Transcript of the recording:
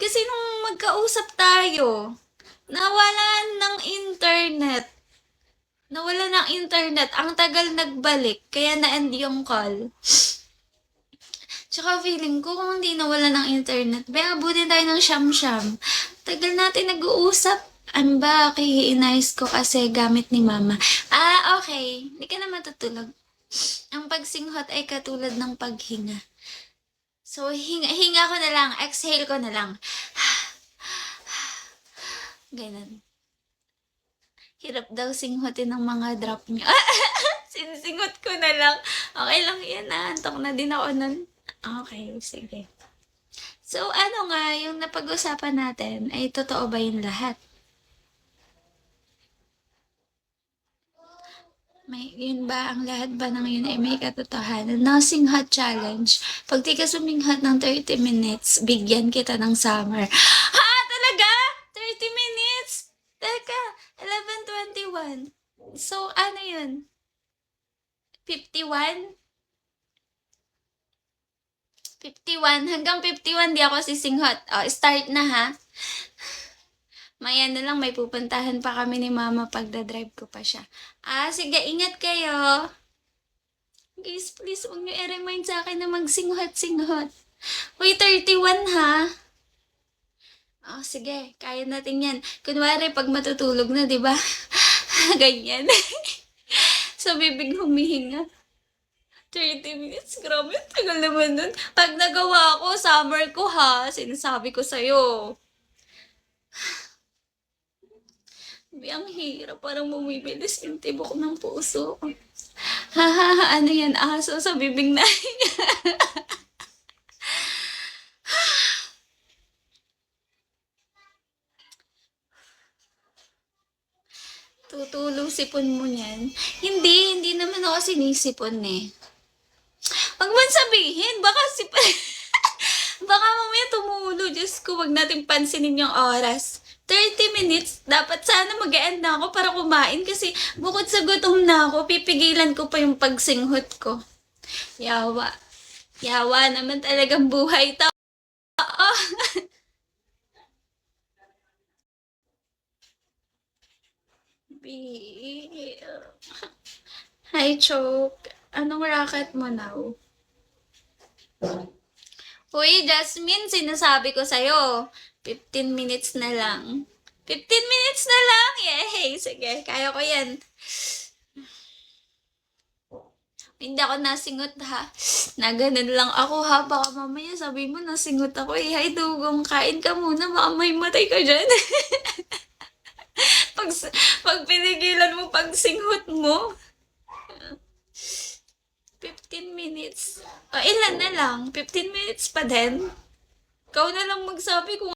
kasi nung magkausap tayo, nawalan ng internet. Nawala ng internet. Ang tagal nagbalik, kaya na-end yung call. Tsaka feeling ko kung hindi nawala ng internet, ba abutin tayo ng siyam-siyam. Tagal natin nag-uusap. Ano ba, inayos ko kasi gamit ni mama. Okay. Hindi ka na matutulog. Ang pagsinghot ay katulad ng paghinga. So, hinga ko na lang. Exhale ko na lang. Ganun. Hirap daw singhotin ng mga drop niyo. Sinsingot ko na lang. Okay lang yan, antok na din ako nun. Okay, sige. So, ano nga, yung napag-usapan natin, ay totoo ba yung lahat? Yun ba, ang lahat ba ng yun ay may katotohanan? No singhat challenge. Pag di ka suminghat ng 30 minutes, bigyan kita ng summer. Ha? Talaga? 30 minutes? Teka, 11:21. So, ano yun? 51? 51? Hanggang 51 di ako sisinghot. Start na ha. Maya na lang, may pupuntahan pa kami ni mama pagdadrive ko pa siya. Sige, ingat kayo. Guys, please, huwag niyo i-remind sa akin na magsinghot-singhot. Uy, 31 ha. Sige, kaya natin yan. Kunwari, pag matutulog na, di ba? Ganyan. Sa bibig humihinga. 30 minutes, grabe, tagal naman nun. Pag nagawa ko, summer ko ha, sinasabi ko sa'yo. Ang hirap, parang bumibilis yung tibok ng puso. Ano yan, aso sa bibig na. Tutulong sipon mo niyan. Hindi naman ako sinisipon eh. Wag man sabihin, baka baka mamaya tumulo. Diyos ko, wag natin pansinin yung oras. 30 minutes, dapat sana mag-end na ako para kumain kasi bukod sa gutom na ako, pipigilan ko pa yung pagsinghot ko. Yawa. Yawa naman talagang buhay to. Hi, Choke. Anong racket mo now? Uy, Jasmine, sinasabi ko sa'yo, 15 minutes na lang. 15 minutes na lang? Yay! Sige, kaya ko yan. Hindi ako nasingot ha. Na ganun lang ako ha. Baka mamaya sabi mo nasingot ako eh. Hay, dugong, kain ka muna. Baka may matay ka dyan. pag pinigilan mo pagsinghot mo. 15 minutes. Ilan na lang? 15 minutes pa din? Ikaw na lang magsabi kung